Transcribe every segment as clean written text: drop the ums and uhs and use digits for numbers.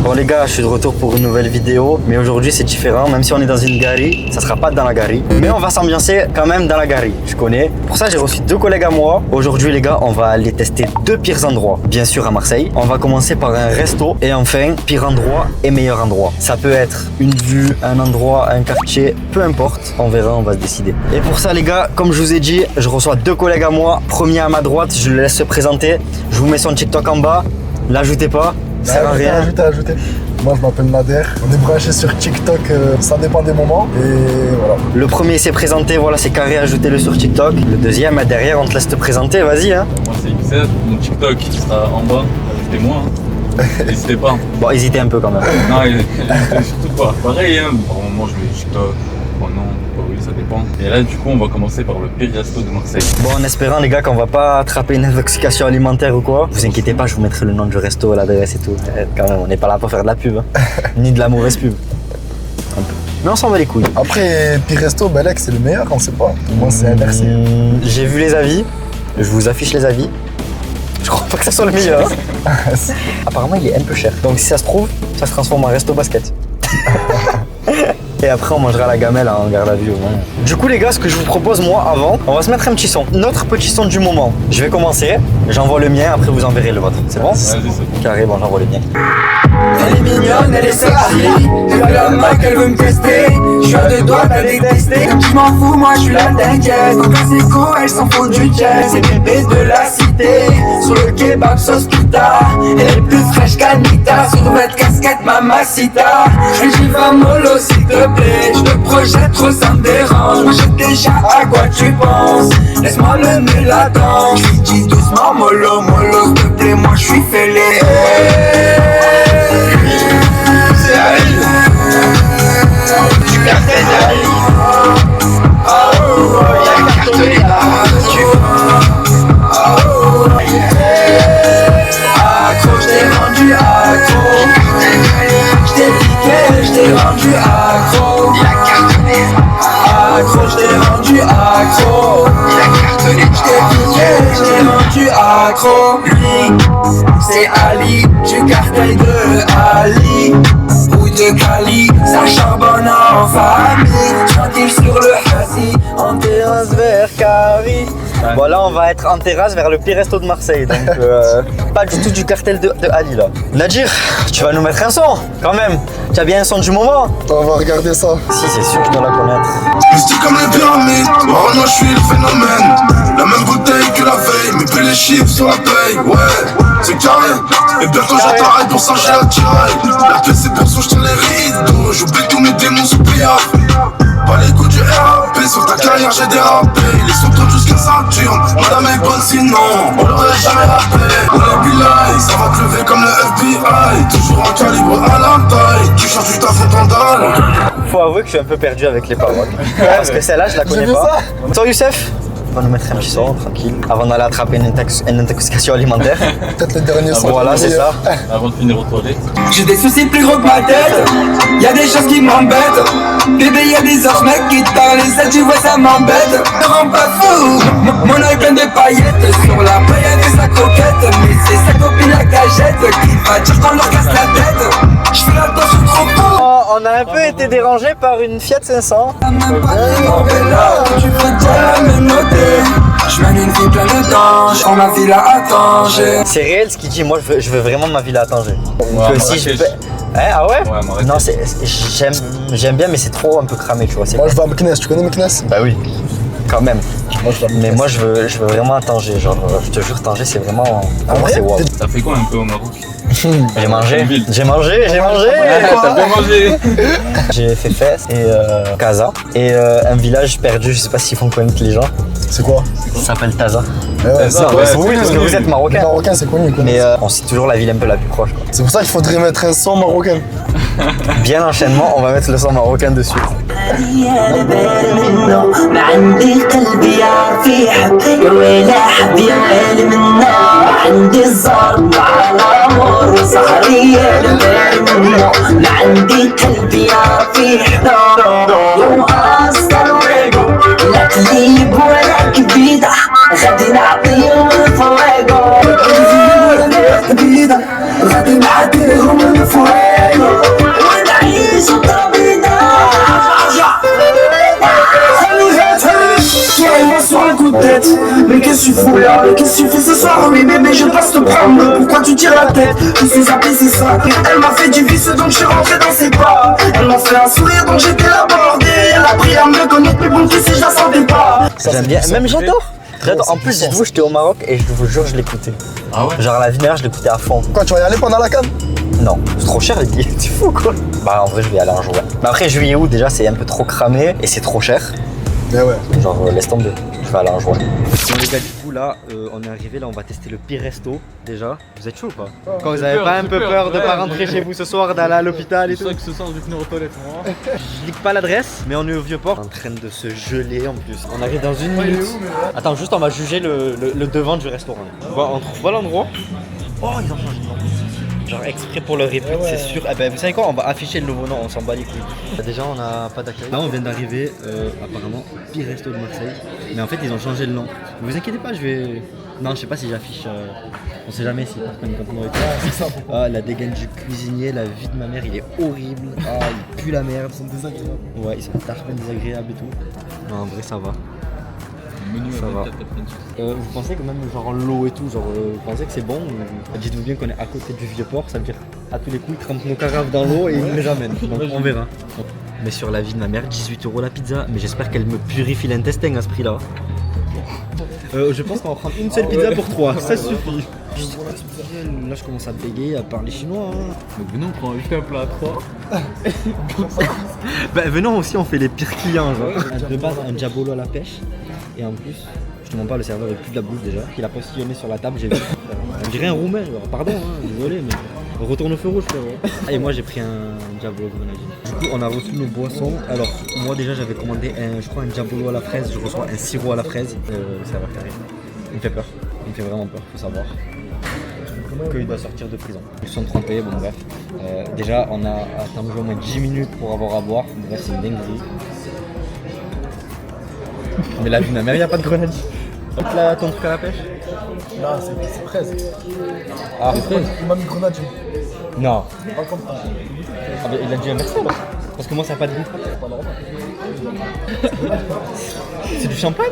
Bon les gars, je suis de retour pour une nouvelle vidéo, mais aujourd'hui c'est différent, même si on est dans une galerie, ça sera pas dans la galerie, mais on va s'ambiancer quand même dans la galerie, je connais. Pour ça j'ai reçu 2 collègues à moi. Aujourd'hui les gars, on va aller tester 2 pires endroits, bien sûr à Marseille. On va commencer par un resto et enfin, pire endroit et meilleur endroit. Ça peut être une vue, un endroit, un quartier, peu importe, on verra, on va se décider. Et pour ça les gars, comme je vous ai dit, je reçois 2 collègues à moi. Premier à ma droite, je le laisse se présenter, je vous mets son TikTok en bas, l'ajoutez pas. Ça sert à rien. Ajoutez. Moi je m'appelle Nader, on est branché sur TikTok, ça dépend des moments et voilà. Le premier s'est présenté, voilà c'est carré, ajoutez-le sur TikTok. Le deuxième derrière, on te laisse te présenter, vas-y hein. Moi c'est Youssef, mon TikTok sera en bas, ajoutez-moi, hein. N'hésitez pas. Bon, hésitez un peu quand même. Non, surtout pas. Pareil, hein. Par moment je mets TikTok, oh non, bah oui, ça dépend. Et là du coup on va commencer par le pire resto de Marseille. Bon, en espérant les gars qu'on va pas attraper une intoxication alimentaire ou quoi. Vous inquiétez pas, je vous mettrai le nom du resto, l'adresse et tout. Quand même, on n'est pas là pour faire de la pub, hein. Ni de la mauvaise pub. Un peu. Mais on s'en va les couilles. Après, pire resto, Belek c'est le meilleur, on sait pas. Moi c'est inversé. J'ai vu les avis, je vous affiche les avis. Je crois pas que ça soit le meilleur. Hein. Apparemment il est un peu cher. Donc si ça se trouve, ça se transforme en resto basket. Et après on mangera la gamelle en garde à vue au moins. Du coup les gars, ce que je vous propose moi avant, on va se mettre un petit son. Notre petit son du moment. Je vais commencer, j'envoie le mien, après vous enverrez le vôtre. C'est bon? Vas-y, c'est bon. Carré, bon j'envoie le mien. Elle est mignonne, elle est sexy. Je veux la main qu'elle veut me tester. Je suis à 2 doigts de la détester. Je m'en fous, moi je suis la t'inquiète. Quand c'est cool, elle s'en fout du jet. C'est bébé de la cité. Sur le kebab sauce pita. Elle est plus fraîche qu'Anita. Sur votre casquette, mamacita. J'y vais mollo s'il te plaît. Je te projette trop, ça me dérange. Moi j'ai déjà à quoi tu penses. Laisse-moi le nez là-dedans. Je lui dis doucement mollo, mollo s'il te plaît. Moi je suis fêlé. Tu cartonnes accro, je t'ai rendu accro. Je t'ai piqué, je t'ai rendu accro. Accro, je t'ai rendu accro. Je t'ai piqué, je t'ai rendu accro. Lui, c'est Ali, du cartel de Ali ou de Cali, ça charbonne en famille. Tranquille sur le châssis, en terrasse vers Cari. Bon là on va être en terrasse vers le pire resto de Marseille, donc pas du tout du cartel de Ali là. Nadir, tu vas nous mettre un son quand même. Tu as bien un son du moment? On va regarder ça. Si c'est sûr que je dois la connaître. Mystique comme les pyramides, oh non je suis le phénomène. La même bouteille que la veille, mais plus les chiffres sur la paye. Ouais, c'est carré, et bientôt j'attends pour ça j'ai la tiraille. La paix c'est perso, je tiens les rideaux. J'oublie tous mes démons sous PA. Pas les coups du RAP, sur ta carrière j'ai dérapé. Ils sont tous jusqu'à Saturne, madame est bonne sinon on l'aurait jamais rappelé. On est billahi, ça va te lever comme le FBI. Toujours en calibre à la taille, tu changes du taf en tendale. Faut avouer que je suis un peu perdu avec les paroles. Parce que celle-là je la connais pas. Toi Youssef, on va nous mettre un petit son tranquille avant d'aller attraper une intoxication alimentaire. Peut-être le dernier son. Voilà c'est ça. Avant de finir aux toilettes. J'ai des soucis plus gros que ma tête. Y'a des choses qui m'embêtent. Bébé y'a des orges mec qui te parlent. Et ça tu vois ça m'embête. Ne rends pas fou. Mon œil plein de paillettes. Sur la paillette et sa coquette. Mais c'est sa copine la cagette qui va dire qu'on leur casse la tête. J'fais attention trop fort. On a un peu été dérangé par une Fiat 500. Même pas de là, tu peux déjà me noter. Je mène une vie pleine de danger. On ma ville à Tanger. C'est réel ce qu'il dit, moi je veux vraiment ma ville à Tanger. Ouais, Que si je Marrakech. Hein, ah ouais, Ouais, Marrakech. non, j'aime bien, mais c'est trop un peu cramé, tu vois. Moi je vais à Meknes, tu connais Meknes? Bah oui, quand même. Moi je vais à Mais Meknes. moi je veux vraiment à Tanger, genre je te jure Tanger c'est vraiment vrai c'est wow. T'as fait quoi un peu au Maroc? J'ai mangé, Ville. j'ai mangé. T'as bien mangé? J'ai fait Fès et Casa et un village perdu, je sais pas s'ils font connaître les gens. C'est quoi? Ça s'appelle Taza. Ouais, ça, c'est ouais. Oui, parce que vous êtes Les marocain. Marocains c'est connu quoi. Mais on cite toujours la ville un peu la plus proche, quoi. C'est pour ça qu'il faudrait mettre un son marocain. Bien l'enchaînement, on va mettre le son marocain dessus. انا باري منه ما عندي قلبي يعرف يحب يا ويلي حب يا ويلي منه ما عندي الزرب على امور وسهرية انا باري منه ما عندي قلبي يعرف يحب يوم اصدر ويجو لا تليب ولا كبيدة غادي نعطيهم الفواقو كبيدة غادي نعطيهم الفواقو suis fou là. Qu'est-ce que tu fais ce soir? Oui bébé je passe te prendre. Pourquoi tu tires la tête? Je suis zappé c'est ça. Elle m'a fait du vice donc je suis rentré dans ses pas. Elle m'a fait un sourire donc j'étais abordé. Elle a appris à me connaître mais bon si je la sentais pas. J'aime bien, même j'adore. En plus, dites-vous, j'étais au Maroc et je vous jure, je l'écoutais. Ah ouais? Genre la vie de mère, je l'écoutais à fond. Quoi, tu vas y aller pendant la canne? Non, c'est trop cher, les billets, tu fou quoi. Bah, en vrai, je vais y aller un jour. Ouais. Mais après, juillet août, déjà, c'est un peu trop cramé et c'est trop cher. Mais ouais. Genre, laisse tomber. Je vais aller un jour. Bon, les gars, du coup, là, on est arrivé. Là, on va tester le pire resto déjà. Vous êtes chaud ou pas? Quand vous avez pas un peu peur de pas rentrer chez vous ce soir, d'aller à l'hôpital et tout. C'est ça que ce soir, je vais venir aux toilettes, moi. Je lis pas l'adresse, mais on est au Vieux-Port. En train de se geler en plus. On arrive dans une minute. Attends, juste on va juger le devant du restaurant. Bon, on trouve pas l'endroit. Oh, ils ont changé de nom. Genre exprès pour le répute, c'est sûr. Eh ben, vous savez quoi, on va afficher le nouveau nom, on s'en bat les couilles. Déjà, on n'a pas d'accueil. Là, on vient d'arriver, apparemment, pire resto de Marseille. Mais en fait, ils ont changé le nom. Ne vous inquiétez pas, je vais. Non, je sais pas si j'affiche. On sait jamais s'ils partent comme contenant et tout. Ah, la dégaine du cuisinier, la vie de ma mère, il est horrible. Ah, il pue la merde. Ils sont désagréables. Ouais, ils sont tarpins désagréables et tout. Non, en vrai, ça va. Menu Ça va. Vous pensez que même genre l'eau et tout, genre vous pensez que c'est bon Dites-vous bien qu'on est à côté du Vieux-Port, ça veut dire à tous les coups ils trempent nos carafes dans l'eau et ils nous les amènent. Donc on verra. Mais sur la vie de ma mère, 18 € la pizza, mais j'espère qu'elle me purifie l'intestin à ce prix-là. Je pense qu'on va prendre une seule pizza pour 3, ça suffit. Là je commence à bégayer, à parler chinois. Hein. Donc venez, on prend juste un plat à 3. Bah venons aussi, on fait les pires clients genre. De base un diabolo à la pêche. Et en plus, je te mens pas, le serveur est plus de la bouffe déjà. Il a postillonné sur la table, j'ai vu. On dirait un roumain, genre. Pardon, hein, désolé, mais retourne au feu rouge, frérot. Et moi, j'ai pris un Diabolo grenadine. Du coup, on a reçu nos boissons. Alors, moi, déjà, j'avais commandé je crois, un Diabolo à la fraise. Je reçois un sirop à la fraise. Le serveur carré. Il me fait peur. Il me fait vraiment peur, faut savoir. Qu'il doit sortir de prison. Ils sont trompés, bon, bref. Déjà, on a attendu au moins 10 minutes pour avoir à boire. Bref, c'est une dinguerie. Mais la vie de ma mère, il n'y a pas de grenadine. Hop là, ton truc à la pêche? Là, c'est fraise. Ah, c'est fraise? Il m'a mis grenadine. Non. Pas comme ça. Ah, bah, il a dû inverser alors. Parce que moi, ça n'a pas de goût. C'est du champagne?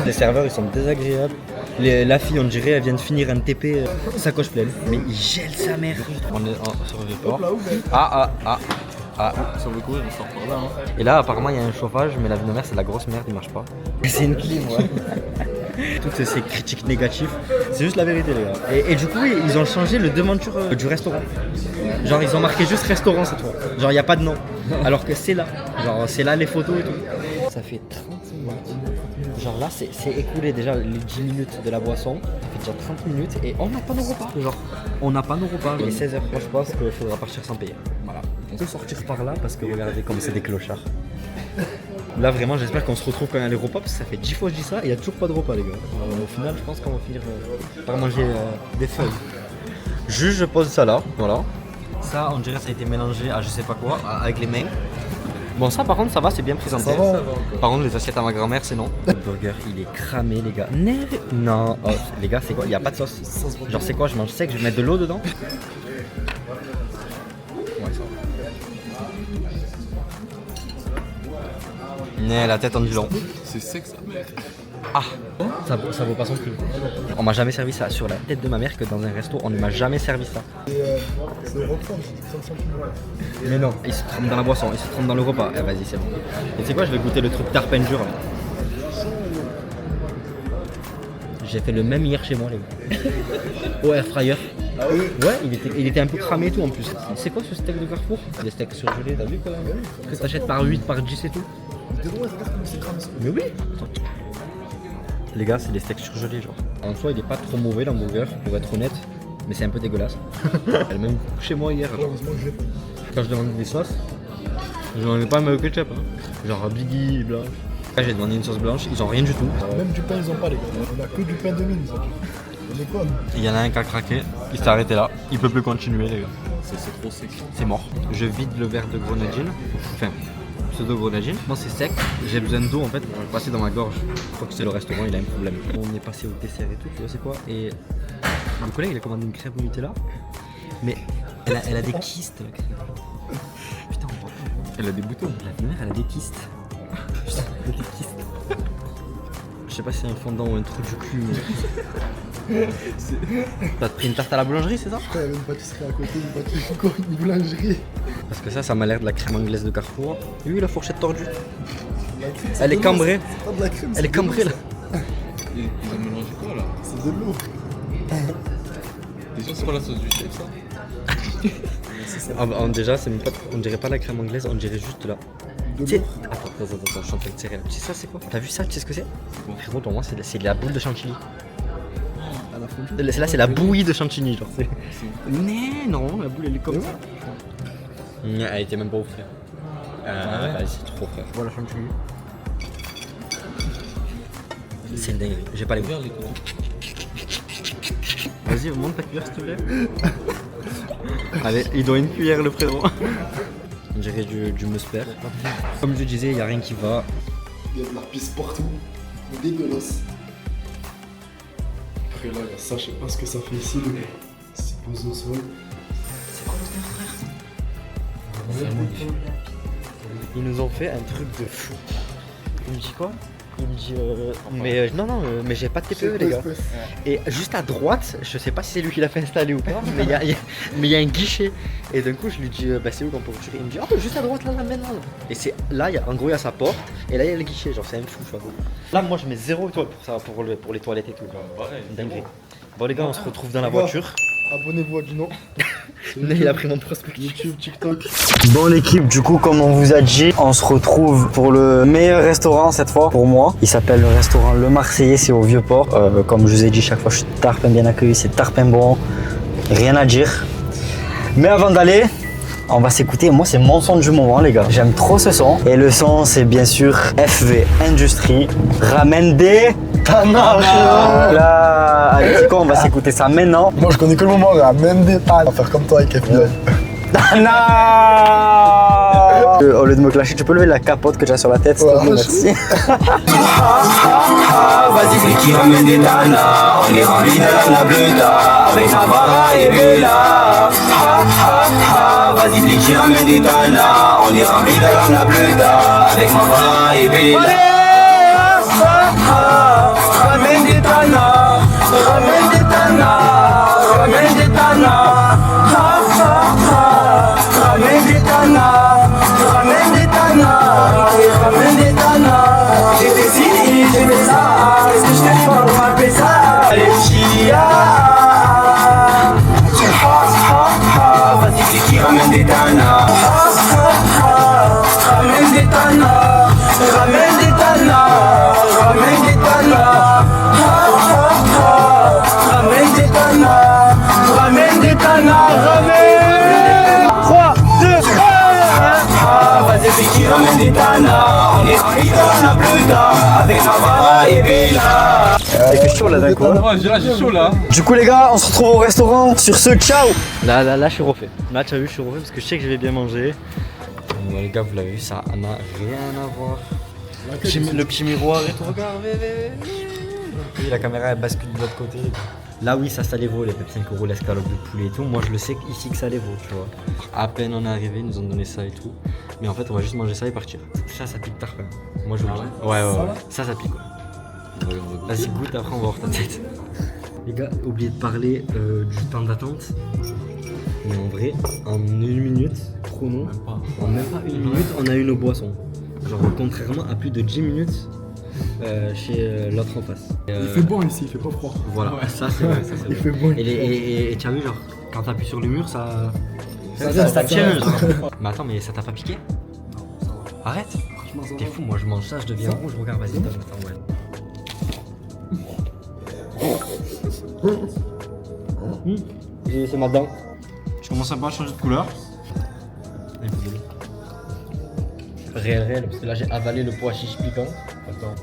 Les serveurs, ils sont désagréables. La fille, on dirait, elle vient de finir un TP, sacoche pleine. Mais il gèle sa mère. On est sur le Vieux-Port. Si on veut courir, on sort par là. Hein. Et là, apparemment, il y a un chauffage, mais la vie de ma mère, c'est de la grosse merde, il marche pas. C'est une clim, ouais. Toutes ces critiques négatives, c'est juste la vérité, les gars. Et du coup, ils ont changé le devanture du restaurant. Genre, ils ont marqué juste restaurant cette fois. Genre, il n'y a pas de nom. Alors que c'est là. Genre, c'est là les photos et tout. Ça fait 30 minutes. Genre là, c'est écoulé déjà les 10 minutes de la boisson. Ça fait déjà 30 minutes et on n'a pas nos repas. Genre, on n'a pas nos repas. Il est 16h. Moi, je pense qu'il faudra partir sans payer. Voilà. On peut sortir par là parce que regardez comme c'est des clochards. Là vraiment j'espère qu'on se retrouve quand il y a les repas parce que ça fait 10 fois que je dis ça et il n'y a toujours pas de repas les gars. Au final je pense qu'on va finir par manger des feuilles. Juste je pose ça là, voilà. Ça on dirait que ça a été mélangé à je sais pas quoi, avec les mains. Bon ça par contre ça va, c'est bien présenté. Ça va. Par contre les assiettes à ma grand-mère c'est non. Le burger il est cramé les gars. Non, oh, les gars c'est quoi? Il n'y a pas de sauce. Genre c'est quoi? Je mange sec, je vais mettre de l'eau dedans. La tête en nylon. C'est sec ça, mec. Ah, ça vaut pas son prix. On m'a jamais servi ça sur la tête de ma mère que dans un resto on ne m'a jamais servi ça. C'est Roquefort, Mais non, il se trompe dans la boisson, il se trompe dans le repas. Eh vas-y c'est bon. Et tu sais quoi, je vais goûter le truc tarpin dur là. J'ai fait le même hier chez moi les gars. Au air fryer. Ah oui? Ouais, il était un peu cramé et tout en plus. C'est quoi ce steak de Carrefour? Les steaks surgelés, t'as vu quoi? Que t'achètes par 8, par 10 et tout. Mais oui. Les gars, c'est des steaks surgelés genre. En soi, il est pas trop mauvais l'hamburger, pour être honnête, mais c'est un peu dégueulasse. Elle même chez moi hier. Quand je demandais des sauces, je demandais pas même ketchup. Hein. Genre Biggie, blanche. Là, j'ai demandé une sauce blanche, ils ont rien du tout. Même du pain, ils ont pas les gars. On a que du pain de mine. Ça. On est quoi nous? Il y en a un qui a craqué, il s'est arrêté là. Il peut plus continuer les gars. C'est trop sec. C'est mort. Je vide le verre de grenadine. Enfin, pseudo-grenadine. Moi c'est sec, j'ai besoin d'eau en fait pour le passer dans ma gorge. Je crois que c'est le restaurant, il a un problème. On est passé au dessert et tout, tu vois c'est quoi? Et mon collègue il a commandé une crêpe au Nutella. Mais elle a des kystes la crêpe. Putain on voit pas. Elle a des boutons. La mère elle a des kystes. Putain, elle a des kystes. Je sais pas si c'est un fondant ou un trou du cul, mais. T'as pris une tarte à la boulangerie, c'est ça? Il y avait une pâtisserie à côté, une pâtisserie, quoi, une boulangerie. Parce que ça m'a l'air de la crème anglaise de Carrefour. Oui, la fourchette tordue. Elle est cambrée. C'est pas de la crème. Elle est cambrée là. Ils ont mélangé quoi là? C'est de l'eau. T'es sûr que c'est pas la sauce du chef ça? Déjà, c'est même pas, on dirait pas la crème anglaise, on dirait juste là. De Tu sais- l'eau. Attends, je suis en train de tirer là. Tu sais ça c'est quoi? T'as vu ça? Tu sais ce que c'est? quoi Frérot, pour moi c'est de la boule de chantilly. À la fondue. Là c'est la bouillie de chantilly genre. Mais non, la boule elle est comme ça. Elle était même pas au frais. Vas-y, c'est trop frais. Voilà chantilly. C'est une dinguerie, j'ai pas les goûts. Regarde les courants. Vas-y, monte ta cuillère s'il te plaît. Allez, il doit une cuillère le frérot. On dirait du musper. Comme je disais, il n'y a rien qui va. Il y a de la pisse partout. Dégueulasse. Après là, il y a ça, je sais pas ce que ça fait ici, le gars. C'est posé au sol. Ils nous ont fait un truc de fou. Il me dit quoi? Il me dit mais j'ai pas de TPE les gars. Et juste à droite, je sais pas si c'est lui qui l'a fait installer ou pas, mais il y a un guichet. Et d'un coup je lui dis c'est où qu'on peut retirer? Il me dit juste à droite là maintenant. Et c'est là, en gros il y a sa porte et là il y a le guichet, genre c'est un fou, tu vois. Là moi je mets 0 étoile pour ça, pour les toilettes et tout. Pareil. Dinguerie. Bon les gars, on se retrouve dans la voiture. Abonnez-vous à Guinan. Il a pris mon prospect. YouTube, TikTok. Bon l'équipe, du coup comme on vous a dit, on se retrouve pour le meilleur restaurant cette fois pour moi. Il s'appelle le restaurant Le Marseillais, c'est au Vieux-Port. Comme je vous ai dit, chaque fois je suis tarpin bien accueilli, c'est tarpin bon, rien à dire. Mais avant d'aller, on va s'écouter, moi c'est mon son du moment les gars. J'aime trop ce son. Et le son c'est bien sûr FV Industrie, Ramène des Tanars. Là, allez c'est quoi, on va s'écouter ça maintenant. Moi je connais que le moment là, même des tas. On va faire comme toi avec FBI. Au lieu de me clasher, tu peux lever la capote que tu as sur la tête, s'il te plaît, Ouais, merci. Vas-y, c'est qui ramène des tanas. On est rempli de la bleuta. Avec Navarra et Bella. Vas-y, c'est qui ramène des tanas. On est rempli de la bleuta. Avec Navarra et Bella. Ramène des tanas. Ramène des tanas. Ramène des tanas. Ramène des tanas. Ramène des tanas. Ramène des tanas. J'ai décidé, j'ai fait ça. Est-ce que je te dis pas pour m'appeler ça? Allez, chia. Vas-y, c'est qui ramène des tanas. Ramène des tanas. Ramène des tanas. Ramène des tanas. Ramène des tanas. Ramène des tanas. Ramène. 3, 2, 1. Vas-y, c'est qui ramène des tanas. On est rempli dans la bleuta. Avec Navarra et Bella. Il fait chaud là d'un coup. Oh, j'ai chaud là. Du coup les gars, on se retrouve au restaurant. Sur ce, ciao. Là je suis refait. Là tu as vu, je suis refait parce que je sais que je vais bien manger. Les gars, vous l'avez vu, ça n'a rien à voir. Le petit miroir et tout, regarde. Oui, la caméra elle bascule de l'autre côté. Là oui, ça les vaut, les 5 € l'escalope de poulet et tout. Moi je le sais ici que ça les vaut, tu vois. À peine on est arrivé, ils nous ont donné ça et tout. Mais en fait, on va juste manger ça et partir. Ça pique tarpin. Moi je vous le dis. Ouais. Ça pique. Vas-y, goûte, après on va voir ta tête. Les gars, oubliez de parler du temps d'attente. Mais en vrai, en 1 minute, chrono, en même pas 1 minute, on a eu nos boissons. Genre, contrairement à plus de 10 minutes chez l'autre en face. Il fait bon ici, il fait pas froid. Voilà, ça c'est vrai, ça c'est Il vrai. fait bon. Et tu as vu, genre, quand t'appuies sur le mur, ça tient. Genre. Mais attends, mais ça t'a pas piqué? Non, ça va. Arrête. Franchement, ça T'es va. fou, moi je mange ça, je deviens rouge, regarde, vas-y, attends, ouais. C'est ma dent. Je commence un peu à changer de couleur. Réel, parce que là j'ai avalé le pois chiche piquant. Attends.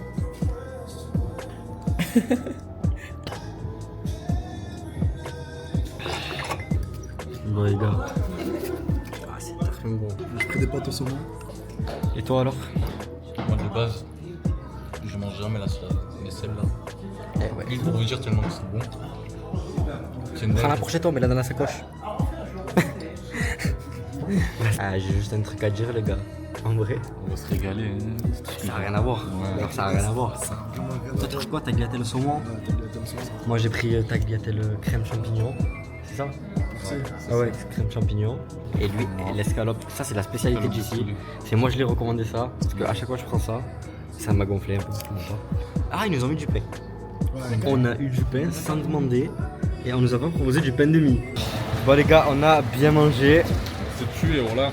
Bon les gars. C'est très bon. Je ferai des pâtes au saumon. Et toi alors? Moi de base, je mange jamais la salade. Mais celle-là, Eh ouais. pour vous dire tellement que c'est bon. C'est une Prends la dingue. prochaine toi, mets-la dans la sacoche. J'ai juste un truc à dire les gars. En vrai, On va se régaler. Hein. ça n'a rien à voir. Ouais. Alors, ça n'a rien à voir. Toi, t'as pris quoi? Tagliatelle saumon? Moi, j'ai pris tagliatelle crème champignon. C'est ça? Ah ouais, crème champignon. Et lui, l'escalope. Ça, c'est la spécialité d'ici. C'est moi, je l'ai recommandé ça. Parce qu'à chaque fois, je prends ça. Ça m'a gonflé un peu. Ah, ils nous ont mis du pain. On a eu du pain sans demander. Et on nous a pas proposé du pain de mie. Bon, les gars, on a bien mangé. C'est tué, voilà.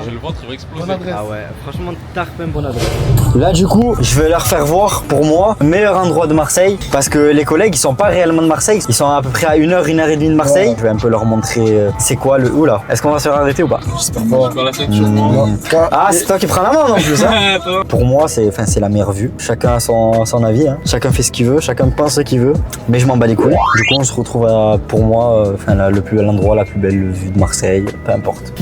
J'ai le ventre, il va exploser. Ah ouais, franchement, Tarpin, bonne adresse. Là, du coup, je vais leur faire voir, pour moi, meilleur endroit de Marseille. Parce que les collègues, ils sont pas réellement de Marseille. Ils sont à peu près à 1h30 de Marseille. Ouais. Je vais un peu leur montrer c'est quoi le où là. Est-ce qu'on va se faire arrêter ou pas? J'espère pas. Dans la ceinture, moi. Ah, c'est toi qui prends la main en plus. Hein. Pour moi, c'est la meilleure vue. Chacun a son avis. Hein. Chacun fait ce qu'il veut. Chacun pense ce qu'il veut. Mais je m'en bats les couilles. Du coup, on se retrouve à, pour moi, l'endroit la plus belle vue de Marseille. Peu importe.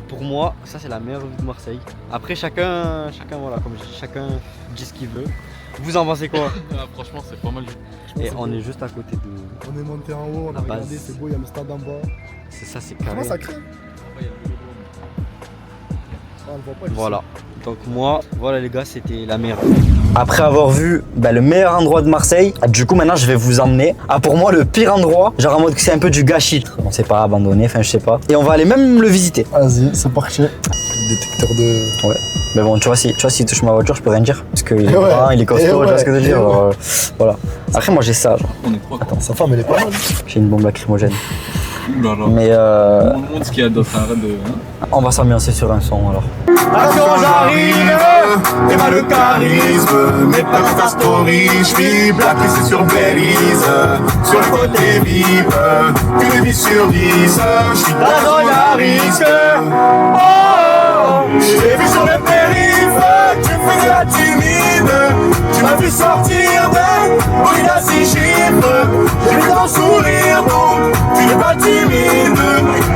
Pour moi, ça c'est la meilleure vue de Marseille. Après chacun voilà, comme je dis, chacun dit ce qu'il veut. Vous en pensez quoi? Ah, franchement, c'est pas mal. Et on est juste à côté de. On est monté en haut, on La a regardé, base. c'est beau, il y a le stade en bas. C'est ça, c'est Comment carré. ça crée? Ah, on le voit pas. Voilà. Donc moi, voilà les gars, c'était la meilleure. Après avoir vu le meilleur endroit de Marseille, du coup maintenant je vais vous emmener à pour moi le pire endroit, genre en mode que c'est un peu du gâchis. On sait pas, abandonné, enfin je sais pas. Et on va aller même le visiter. Vas-y, c'est parti. Détecteur de. Ouais. Mais bon, tu vois, si il touche ma voiture, je peux rien dire. Parce qu'il est Ouais. grand, il est costaud, Et tu vois ouais. ce que je veux dire. Et ouais. Genre, voilà. Après moi j'ai ça, genre. On est trois. Attends, sa femme elle est pas mal. J'ai une bombe lacrymogène. Là, là. Mais On montre ce qu'il y a d'autre. Arrête de. Hein. on va s'ambiancer sur un son alors. Quand j'arrive, t'es pas le charisme, mais pas dans ta story. J'vis blacklist sur Belize, sur le côté VIP, une vie sur 10. J'suis dans la zone à risque. Oh, j'ai vu sur le périph', tu faisais la timide. Tu m'as vu sortir de brûle à 6 chiffres. J'ai vu ton sourire, donc tu n'es pas timide.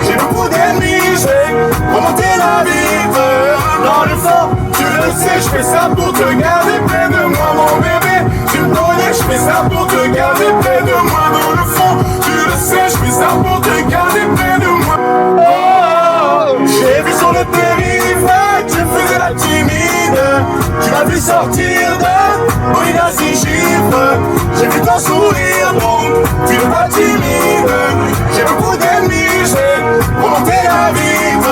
J'ai beaucoup d'ennemis, j'ai remonté la vive. Dans le fond, tu le sais, je fais ça pour te garder près de moi, mon bébé. Tu me connais, je fais ça pour te garder près de moi. Dans le fond, tu le sais, je fais ça pour te garder près de moi. Oh, j'ai vu sur le périph', tu faisais la timide. Tu m'as vu sortir de brûle à 6 chiffres. J'ai vu ton sourire, donc tu n'es pas timide. J'ai beaucoup d'ennemis, j'ai remonté la vive.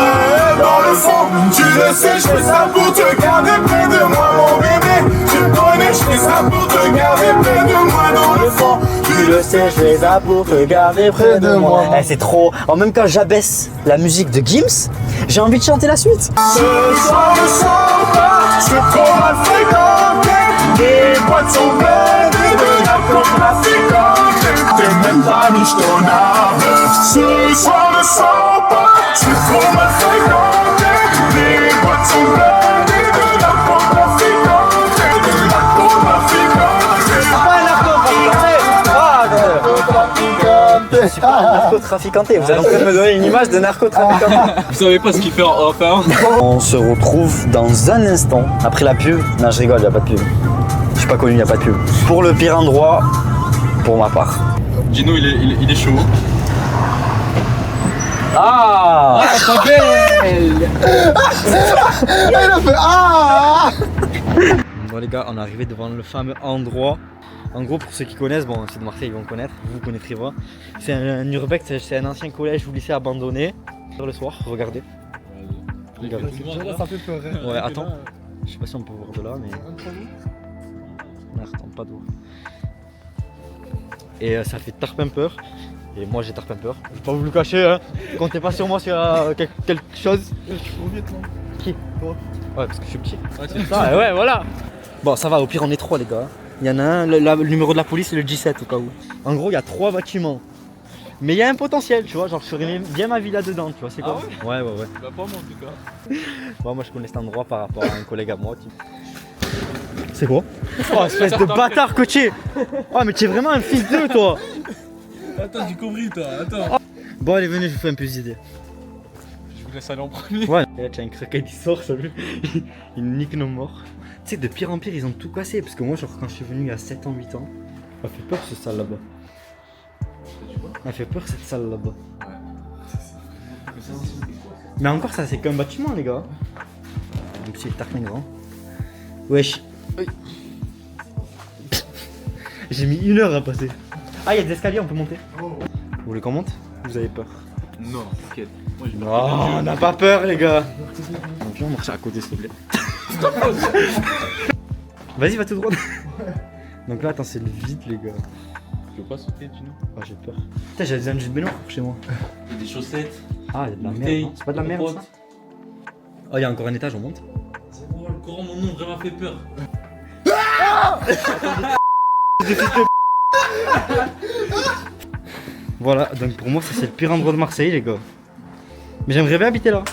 Dans le fond, tu le sais, je fais ça pour te garder près de moi, mon bébé. Tu me connais, je fais ça pour te garder près de moi. Dans le fond, tu le sais, je fais ça pour te garder près de moi. Eh, c'est trop. En même quand j'abaisse la musique de Gims, j'ai envie de chanter la suite. Ce soir ne sens pas, c'est trop mal fréquenté. Les boîtes sont pleines de narcotrafiquants. T'es même pas niche ton âme. Ce soir ne sens pas, c'est trop mal fréquenté. Les boîtes sont pleines de narcotrafiquants. De Je suis pas un narcotraficanté. Vous êtes en train de me donner une image de narcotraficanté. Vous savez pas ce qu'il fait en off, hein? On se retrouve dans un instant après la pub. Non, je rigole, y a pas de pub. Je suis pas connu, y a pas de pub. Pour le pire endroit, pour ma part. Gino, il est chaud. Ah, Pas belle! Il a fait ah. Bon les gars, on est arrivé devant le fameux endroit. En gros, pour ceux qui connaissent, bon c'est de Marseille, ils vont connaître, vous connaîtrez pas. C'est un urbex, c'est un ancien collège ou lycée abandonné. Sur le soir, regardez. Regardez. Ça fait peur. Hein. Ouais, attends. Je sais pas si on peut voir de là, mais. Merde, on pas d'eau. Et ça fait tarpin peur. Et moi j'ai tarpin peur. Je vais pas vous le cacher, hein. Comptez pas sur moi s'il y a quelque chose. Je suis trop vite là. Qui? Toi? Ouais, parce que je suis petit. Ouais, c'est Ça, ouais, voilà. Bon, ça va, au pire on est 3 les gars. Il y en a un, le numéro de la police c'est le 17 au cas où. En gros, il y a 3 bâtiments. Mais il y a un potentiel, tu vois, genre je ferais bien ma vie là-dedans, tu vois, c'est quoi? Ouais. Bah, pas moi en tout cas. Bon, moi je connais cet endroit par rapport à un collègue à moi. C'est quoi? Oh, espèce de bâtard que tu es! Oh, mais tu es vraiment un fils d'eux, toi! Attends, j'ai compris, toi. Attends. Bon, allez, venez, je vous fais un peu d'idées. Je vous laisse aller en premier. Ouais. Et là, tu as un croquet qui sort, ça lui. Il nique nos morts. Tu sais, de pire en pire, ils ont tout cassé. Parce que moi, genre, quand je suis venu il y a 7 ans, 8 ans, ça fait peur cette salle là-bas. Ça fait peur cette salle là-bas. Mais encore, ça, c'est qu'un bâtiment, les gars. Un petit tartine grand. Wesh. J'ai mis 1 heure à passer. Ah, il y a des escaliers, on peut monter. Vous voulez qu'on monte? Vous avez peur? Non, t'inquiète. Moi, j'ai Non, on n'a pas peur, les gars. Donc, viens, on marche à côté, s'il te plaît. Vas-y, va tout droit. Donc là, attends, c'est le vide, les gars. Tu veux pas sauter, Gino? Ah, j'ai peur. Putain, j'ai besoin de jus de baignoire chez moi. Il y a des chaussettes. Ah, il y a de la bouteilles, merde. C'est pas de la merde, potes. ça? Oh, il y a encore un étage, on monte. Oh, le courant, mon nom vraiment fait peur. Voilà, donc pour moi, ça c'est le pire endroit de Marseille, les gars. Mais j'aimerais bien habiter là.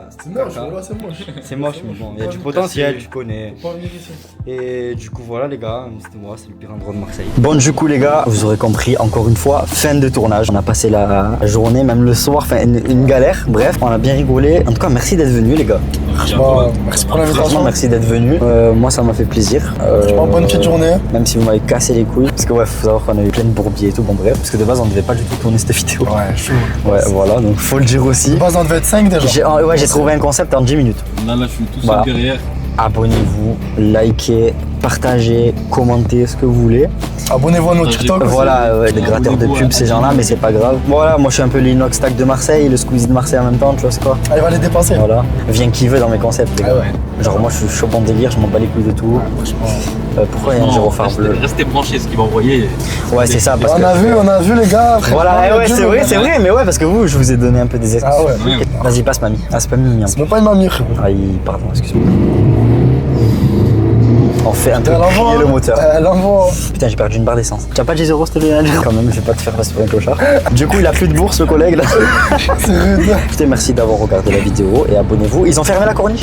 C'est moche, ouais, c'est moche. C'est moche, mais bon, il y a du potentiel, je connais. Faut pas venir ici. Et du coup, voilà, les gars, c'était moi, c'est le pire endroit de Marseille. Bon, du coup, les gars, vous aurez compris, encore une fois, fin de tournage. On a passé la journée, même le soir, enfin, une galère. Bref, on a bien rigolé. En tout cas, merci d'être venus, les gars. Bon, merci pour Franchement, l'invitation. merci d'être venus. Moi, ça m'a fait plaisir. Bonne petite journée. Même si vous m'avez cassé les couilles. Parce que, ouais, faut savoir qu'on a eu plein de bourbiers et tout. Bon, bref, parce que de base, on devait pas du tout tourner cette vidéo. Ouais, chaud. Ouais, voilà, donc faut le dire aussi. De base, on devait être 5 déjà. J'ai trouvé un concept en 10 minutes. Là, je suis tout seul Voilà. derrière. Abonnez-vous, likez, partagez, commentez ce que vous voulez. Abonnez-vous à nos TikTok. Voilà, ouais, des gratteurs de pub, ces gens-là, mais c'est pas grave. Voilà, moi je suis un peu l'Inox Tag de Marseille, le Squeezie de Marseille en même temps, tu vois, c'est quoi? Allez, va les dépasser. Voilà, viens qui veut dans mes concepts, les gars. Ah ouais. Genre, moi je suis chaud bon délire, je m'en bats les couilles de tout. Pourquoi il y a un gyrophare bleu? Restez branchés, ce qu'il va envoyer. Ouais, c'est ça, parce On que. a vu les gars. Voilà, ouais, c'est vrai, mais ouais, parce que vous, je vous ai donné un peu des excuses. Ah ouais. Ouais. Vas-y, passe mamie. Ah, c'est pas mimi. C'est même pas une mamie, frérot. Ah, pardon, excuse-moi. On fait un peu Elle envoie, crier le moteur. Elle envoie. Putain, j'ai perdu une barre d'essence. Tu as pas 10 euros, s'il te plaît? Quand même, je vais pas te faire passer pour un clochard. Du coup, il a plus de bourse, le collègue là. C'est rude. Écoutez, merci d'avoir regardé la vidéo et abonnez-vous. Ils ont fermé la corniche.